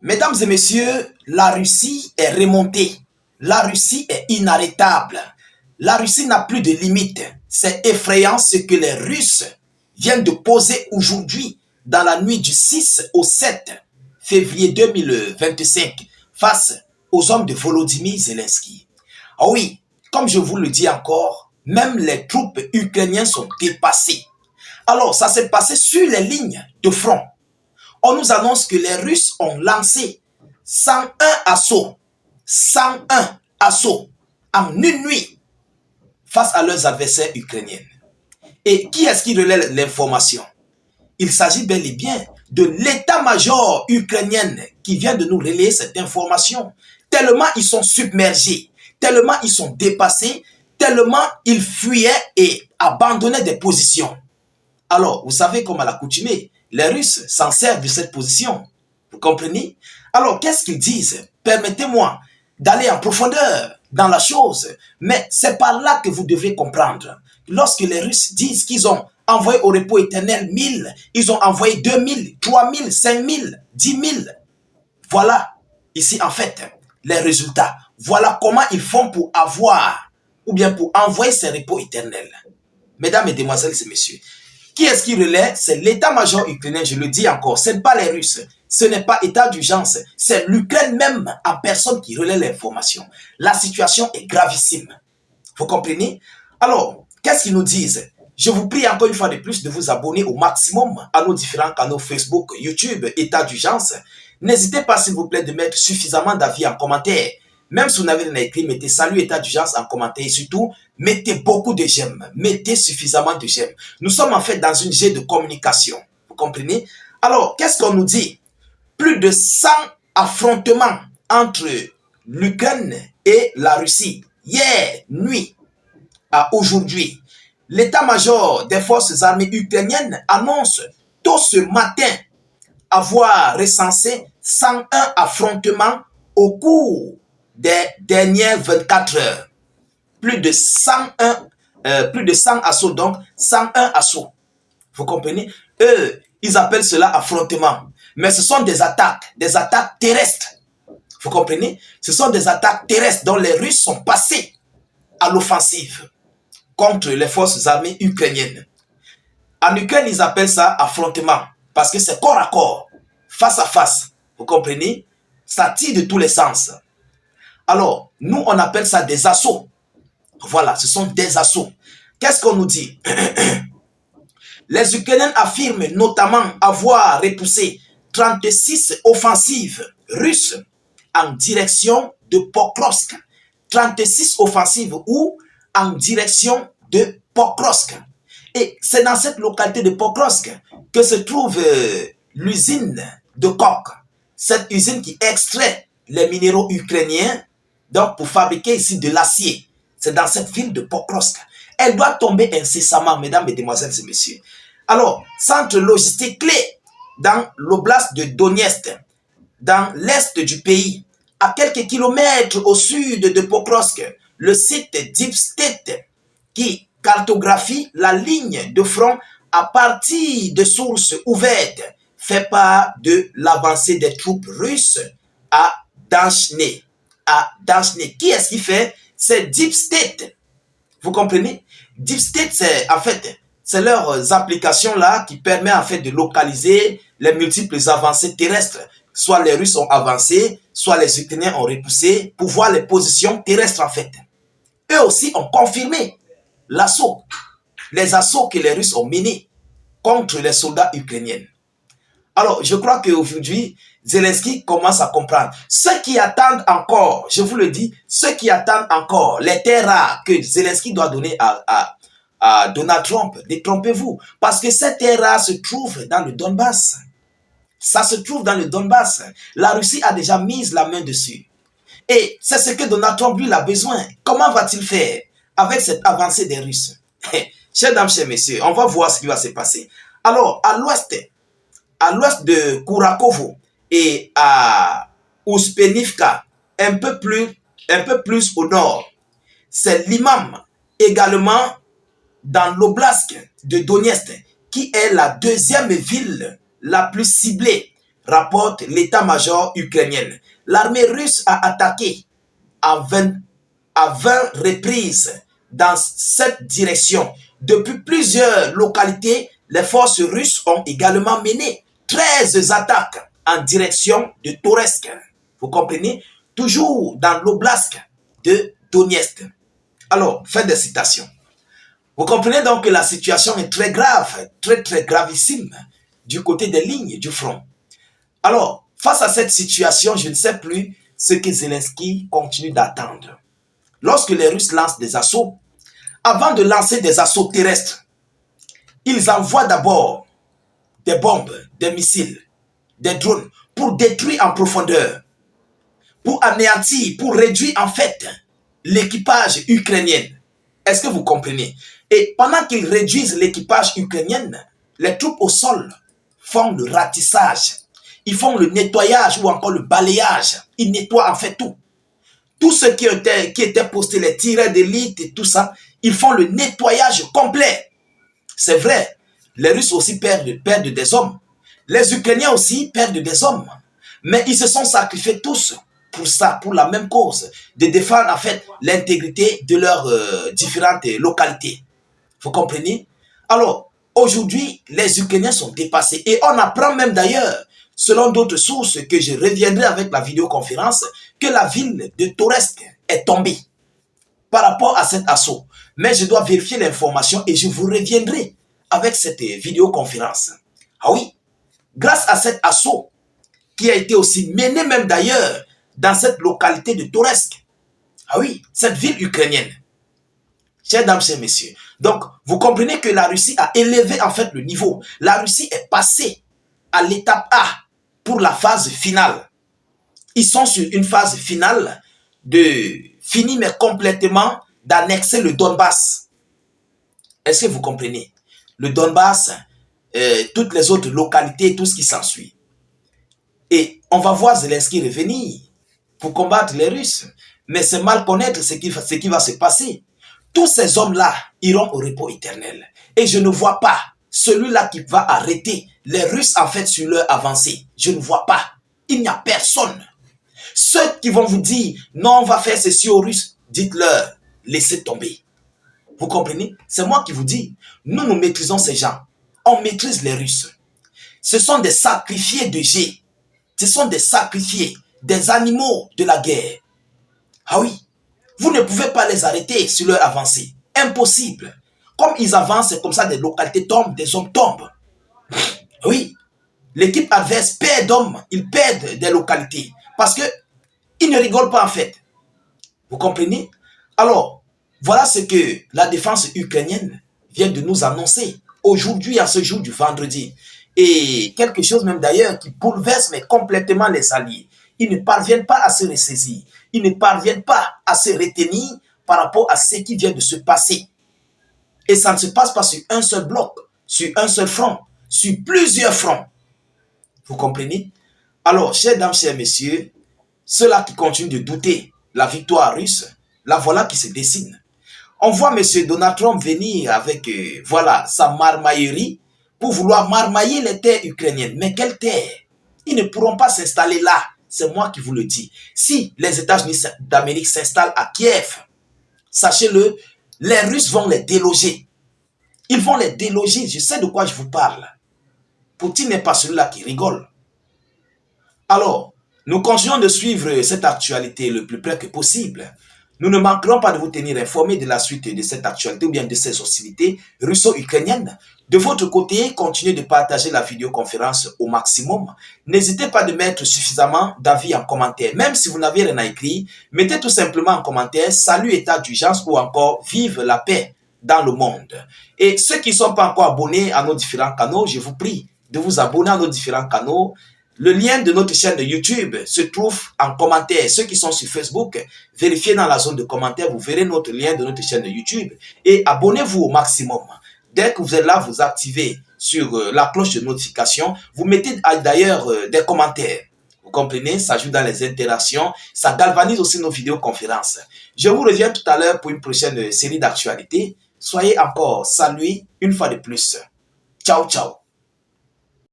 Mesdames et messieurs, la Russie est remontée. La Russie est inarrêtable. La Russie n'a plus de limites. C'est effrayant ce que les Russes viennent de poser aujourd'hui dans la nuit du 6 au 7 février 2025 face aux hommes de Volodymyr Zelensky. Ah oui, comme je vous le dis encore, même les troupes ukrainiennes sont dépassées. Alors, ça s'est passé sur les lignes de front. On nous annonce que les Russes ont lancé 101 assauts. 101 assauts en une nuit face à leurs adversaires ukrainiens. Et qui est-ce qui relaie l'information? Il s'agit bel et bien de l'état-major ukrainien qui vient de nous relayer cette information. Tellement ils sont submergés, tellement ils sont dépassés, tellement ils fuyaient et abandonnaient des positions. Alors, vous savez, comme à l'accoutumée, les Russes s'en servent de cette position. Vous comprenez? Alors, qu'est-ce qu'ils disent? Permettez-moi d'aller en profondeur dans la chose. Mais c'est par là que vous devrez comprendre. Lorsque les Russes disent qu'ils ont envoyé au repos éternel 1000, ils ont envoyé 2000, 3000, 5000, 10 000. Voilà, ici, en fait, les résultats. Voilà comment ils font pour avoir, ou bien pour envoyer ces repos éternels. Mesdames, Mesdemoiselles et messieurs, qui est-ce qui relaie? C'est l'état-major ukrainien, je le dis encore. Ce n'est pas les Russes. Ce n'est pas état d'urgence. C'est l'Ukraine même en personne qui relaie l'information. La situation est gravissime. Vous comprenez? Alors, qu'est-ce qu'ils nous disent? Je vous prie encore une fois de plus de vous abonner au maximum à nos différents canaux Facebook, YouTube, état d'urgence. N'hésitez pas, s'il vous plaît, de mettre suffisamment d'avis en commentaire. Même si vous n'avez rien écrit, mettez salut état d'urgence en commentaire et surtout, mettez beaucoup de j'aime. Mettez suffisamment de j'aime. Nous sommes en fait dans une jet de communication. Vous comprenez? Alors, qu'est-ce qu'on nous dit? Plus de 100 affrontements entre l'Ukraine et la Russie. Hier, nuit, à aujourd'hui. L'état-major des forces armées ukrainiennes annonce tôt ce matin avoir recensé 101 affrontements au cours des dernières 24 heures. Plus de 100 assauts, donc 101 assauts. Vous comprenez? Eux, ils appellent cela affrontement. Mais ce sont des attaques terrestres. Vous comprenez? Ce sont des attaques terrestres dont les Russes sont passés à l'offensive contre les forces armées ukrainiennes. En Ukraine, ils appellent ça affrontement parce que c'est corps à corps, face à face. Vous comprenez? Ça tire de tous les sens. Alors, nous, on appelle ça des assauts. Voilà, ce sont des assauts. Qu'est-ce qu'on nous dit? Les Ukrainiens affirment notamment avoir repoussé 36 offensives russes en direction de Pokrovsk. 36 offensives ou en direction de Pokrovsk. Et c'est dans cette localité de Pokrovsk que se trouve l'usine de Kok. Cette usine qui extrait les minéraux ukrainiens donc pour fabriquer ici de l'acier. C'est dans cette ville de Pokrovsk. Elle doit tomber incessamment, mesdames, mesdemoiselles et messieurs. Alors, centre logistique clé dans l'oblast de Donetsk, dans l'est du pays, à quelques kilomètres au sud de Pokrovsk, le site Deep State qui cartographie la ligne de front à partir de sources ouvertes fait part de l'avancée des troupes russes à Danchne. Qui est-ce qui fait? C'est Deep State. Vous comprenez? Deep State, c'est en fait, c'est leurs applications là qui permet en fait de localiser les multiples avancées terrestres. Soit les Russes ont avancé, soit les Ukrainiens ont repoussé pour voir les positions terrestres en fait. Eux aussi ont confirmé l'assaut, les assauts que les Russes ont menés contre les soldats ukrainiens. Alors, je crois qu'aujourd'hui, Zelensky commence à comprendre. Ceux qui attendent encore, je vous le dis, ceux qui attendent encore les terres rares que Zelensky doit donner à Donald Trump, détrompez-vous, parce que ces terres rares se trouvent dans le Donbass. Ça se trouve dans le Donbass. La Russie a déjà mis la main dessus. Et c'est ce que Donald Trump, lui, a besoin. Comment va-t-il faire avec cette avancée des Russes? Chers dames, chers messieurs, on va voir ce qui va se passer. Alors, à l'ouest de Kurakovo et à Uspenivka, un peu plus au nord, c'est l'imam également dans l'oblast de Donetsk, qui est la deuxième ville la plus ciblée rapporte l'état-major ukrainien. L'armée russe a attaqué à 20 reprises dans cette direction. Depuis plusieurs localités, les forces russes ont également mené 13 attaques en direction de Toretsk. Vous comprenez? Toujours dans l'oblast de Donetsk. Alors, fin de citation. Vous comprenez donc que la situation est très grave, très gravissime du côté des lignes du front. Alors, face à cette situation, je ne sais plus ce que Zelensky continue d'attendre. Lorsque les Russes lancent des assauts, avant de lancer des assauts terrestres, ils envoient d'abord des bombes, des missiles, des drones pour détruire en profondeur, pour anéantir, pour réduire en fait l'équipage ukrainien. Est-ce que vous comprenez? Et pendant qu'ils réduisent l'équipage ukrainien, les troupes au sol font le ratissage, ils font le nettoyage ou encore le balayage. Ils nettoient en fait tout. Tous ceux qui étaient postés, les tireurs d'élite et tout ça, ils font le nettoyage complet. C'est vrai, les Russes aussi perdent des hommes. Les Ukrainiens aussi perdent des hommes. Mais ils se sont sacrifiés tous pour ça, pour la même cause, de défendre en fait l'intégrité de leurs différentes localités. Vous comprenez? Alors, aujourd'hui, les Ukrainiens sont dépassés. Et on apprend même d'ailleurs, selon d'autres sources, que je reviendrai avec la vidéoconférence, que la ville de Toretsk est tombée par rapport à cet assaut. Mais je dois vérifier l'information et je vous reviendrai avec cette vidéoconférence. Ah oui, grâce à cet assaut qui a été aussi mené même d'ailleurs dans cette localité de Toretsk. Ah oui, cette ville ukrainienne. Chers dames, chers messieurs. Donc, vous comprenez que la Russie a élevé en fait le niveau. La Russie est passée à l'étape A pour la phase finale. Ils sont sur une phase finale de finir mais complètement d'annexer le Donbass. Est-ce que vous comprenez? Le Donbass, toutes les autres localités, tout ce qui s'ensuit. Et on va voir Zelensky revenir pour combattre les Russes. Mais c'est mal connaître ce qui va se passer. Tous ces hommes-là iront au repos éternel. Et je ne vois pas celui-là qui va arrêter les Russes en fait sur leur avancée. Je ne vois pas. Il n'y a personne. Ceux qui vont vous dire, non, on va faire ceci aux Russes, dites-leur, laissez tomber. Vous comprenez? C'est moi qui vous dis, nous maîtrisons ces gens. On maîtrise les Russes. Ce sont des sacrifiés de G. Ce sont des sacrifiés, des animaux de la guerre. Ah oui. Vous ne pouvez pas les arrêter sur leur avancée. Impossible. Comme ils avancent, c'est comme ça, des localités tombent, des hommes tombent. Oui. L'équipe adverse perd d'hommes, ils perdent des localités. Parce qu'ils ne rigolent pas en fait. Vous comprenez? Alors, voilà ce que la défense ukrainienne vient de nous annoncer. Aujourd'hui, à ce jour du vendredi. Et quelque chose même d'ailleurs qui bouleverse mais complètement les alliés. Ils ne parviennent pas à se ressaisir. Ils ne parviennent pas à se retenir par rapport à ce qui vient de se passer. Et ça ne se passe pas sur un seul bloc, sur un seul front, sur plusieurs fronts. Vous comprenez? Alors, chers dames, chers messieurs, ceux-là qui continuent de douter la victoire russe, la voilà qui se dessine. On voit M. Donald Trump venir avec voilà, sa marmaillerie pour vouloir marmailler les terres ukrainiennes. Mais quelles terres? Ils ne pourront pas s'installer là. C'est moi qui vous le dis. Si les États-Unis d'Amérique s'installent à Kiev, sachez-le, les Russes vont les déloger. Ils vont les déloger. Je sais de quoi je vous parle. Poutine n'est pas celui-là qui rigole. Alors, nous continuons de suivre cette actualité le plus près que possible. Nous ne manquerons pas de vous tenir informés de la suite de cette actualité ou bien de ces hostilités russo-ukrainiennes. De votre côté, continuez de partager la vidéoconférence au maximum. N'hésitez pas de mettre suffisamment d'avis en commentaire. Même si vous n'avez rien à écrire, mettez tout simplement en commentaire « Salut état d'urgence » ou encore « Vive la paix dans le monde ». Et ceux qui ne sont pas encore abonnés à nos différents canaux, je vous prie de vous abonner à nos différents canaux. Le lien de notre chaîne de YouTube se trouve en commentaire. Ceux qui sont sur Facebook, vérifiez dans la zone de commentaires, vous verrez notre lien de notre chaîne de YouTube. Et abonnez-vous au maximum. Dès que vous êtes là, vous activez sur la cloche de notification. Vous mettez d'ailleurs des commentaires. Vous comprenez? Ça joue dans les interactions. Ça galvanise aussi nos vidéoconférences. Je vous reviens tout à l'heure pour une prochaine série d'actualités. Soyez encore salués une fois de plus. Ciao, ciao.